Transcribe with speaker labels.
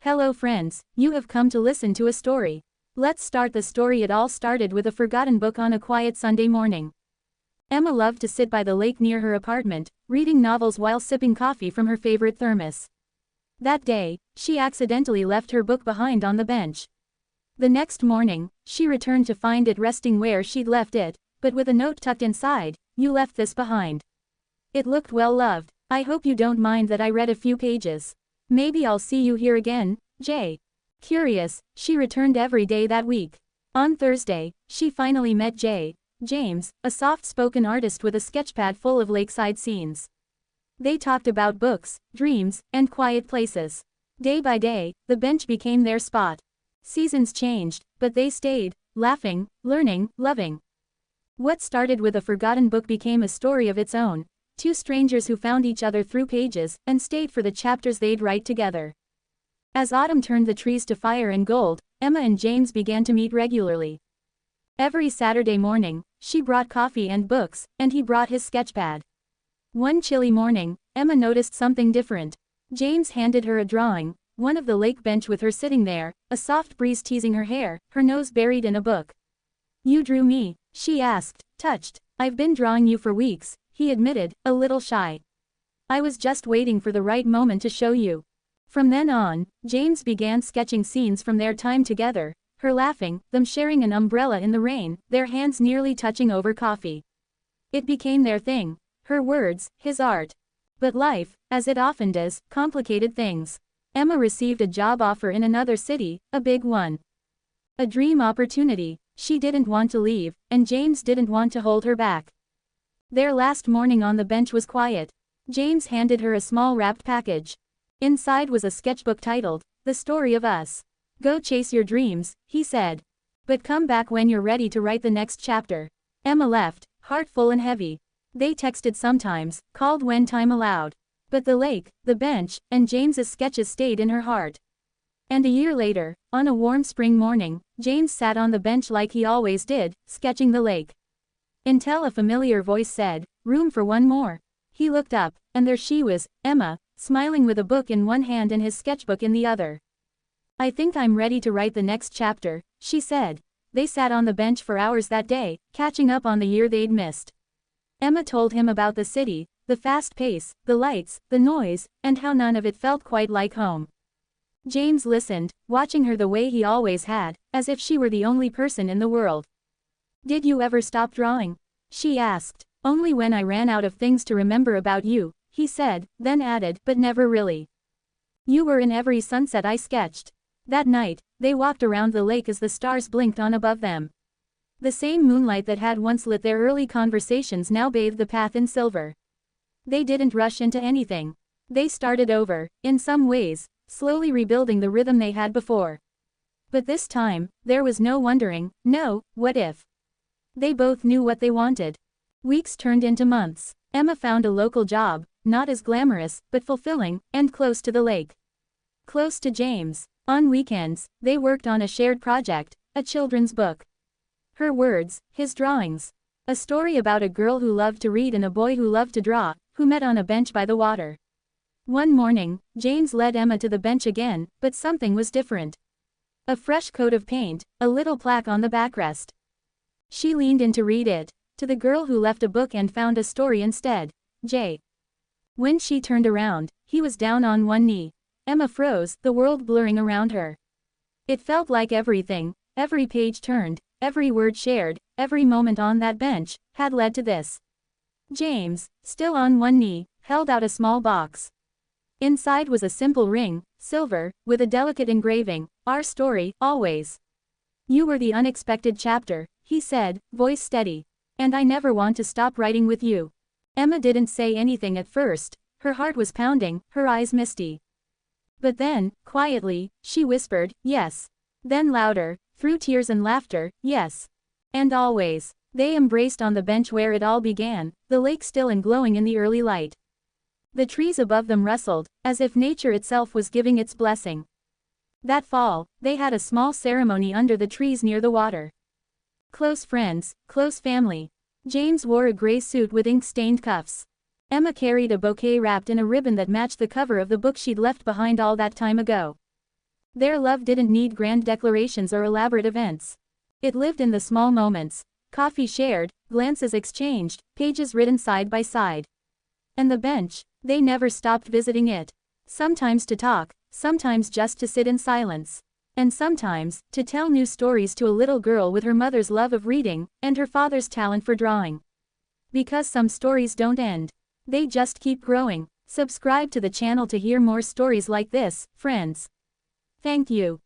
Speaker 1: Hello friends, you have come to listen to a story. Let's start the story. It all started with a forgotten book on a quiet Sunday morning. Emma loved to sit by the lake near her apartment, reading novels while sipping coffee from her favorite thermos. That day, she accidentally left her book behind on the bench. The next morning, she returned to find it resting where she'd left it, but with a note tucked inside. "You left this behind." It looked well loved. "I hope you don't mind that I read a few pages. Maybe I'll see you here again, Jay." Curious, she returned every day that week. On Thursday, she finally met James, a soft-spoken artist with a sketchpad full of lakeside scenes. They talked about books, dreams, and quiet places. Day by day, the bench became their spot. Seasons changed, but they stayed, laughing, learning, loving. What started with a forgotten book became a story of its own. Two strangers who found each other through pages and stayed for the chapters they'd write together. As autumn turned the trees to fire and gold, Emma and James began to meet regularly. Every Saturday morning, she brought coffee and books, and he brought his sketchpad. One chilly morning, Emma noticed something different. James handed her a drawing, one of the lake bench with her sitting there, a soft breeze teasing her hair, her nose buried in a book. "You drew me?" she asked, touched. "I've been drawing you for weeks," he admitted, a little shy. "I was just waiting for the right moment to show you." From then on, James began sketching scenes from their time together, her laughing, them sharing an umbrella in the rain, their hands nearly touching over coffee. It became their thing, her words, his art. But life, as it often does, complicated things. Emma received a job offer in another city, a big one. A dream opportunity. She didn't want to leave, and James didn't want to hold her back. Their last morning on the bench was quiet. James handed her a small wrapped package. Inside was a sketchbook titled, "The Story of Us." "Go chase your dreams," he said. "But come back when you're ready to write the next chapter." Emma left, heart full and heavy. They texted sometimes, called when time allowed. But the lake, the bench, and James's sketches stayed in her heart. And a year later, on a warm spring morning, James sat on the bench like he always did, sketching the lake. Until a familiar voice said, "Room for one more." He looked up, and there she was, Emma, smiling with a book in one hand and his sketchbook in the other. "I think I'm ready to write the next chapter," she said. They sat on the bench for hours that day, catching up on the year they'd missed. Emma told him about the city, the fast pace, the lights, the noise, and how none of it felt quite like home. James listened, watching her the way he always had, as if she were the only person in the world. "Did you ever stop drawing?" she asked. "Only when I ran out of things to remember about you," he said, then added, "but never really. You were in every sunset I sketched." That night, they walked around the lake as the stars blinked on above them. The same moonlight that had once lit their early conversations now bathed the path in silver. They didn't rush into anything. They started over, in some ways, slowly rebuilding the rhythm they had before. But this time, there was no wondering, no, what if. They both knew what they wanted. Weeks turned into months. Emma found a local job, not as glamorous, but fulfilling, and close to the lake. Close to James. On weekends, they worked on a shared project, a children's book. Her words, his drawings. A story about a girl who loved to read and a boy who loved to draw, who met on a bench by the water. One morning, James led Emma to the bench again, but something was different. A fresh coat of paint, a little plaque on the backrest. She leaned in to read it. "To the girl who left a book and found a story instead, Jay." When she turned around, he was down on one knee. Emma froze, the world blurring around her. It felt like everything, every page turned, every word shared, every moment on that bench, had led to this. James, still on one knee, held out a small box. Inside was a simple ring, silver, with a delicate engraving, "Our story, always." "You were the unexpected chapter," he said, voice steady. "And I never want to stop writing with you." Emma didn't say anything at first. Her heart was pounding, her eyes misty. But then, quietly, she whispered, "Yes." Then louder, through tears and laughter, "Yes." And always. They embraced on the bench where it all began, the lake still and glowing in the early light. The trees above them rustled, as if nature itself was giving its blessing. That fall, they had a small ceremony under the trees near the water. Close friends, close family. James wore a gray suit with ink-stained cuffs. Emma carried a bouquet wrapped in a ribbon that matched the cover of the book she'd left behind all that time ago. Their love didn't need grand declarations or elaborate events. It lived in the small moments. Coffee shared, glances exchanged, pages written side by side. And the bench, they never stopped visiting it. Sometimes to talk, sometimes just to sit in silence. And sometimes, to tell new stories to a little girl with her mother's love of reading, and her father's talent for drawing. Because some stories don't end. They just keep growing. Subscribe to the channel to hear more stories like this, friends. Thank you.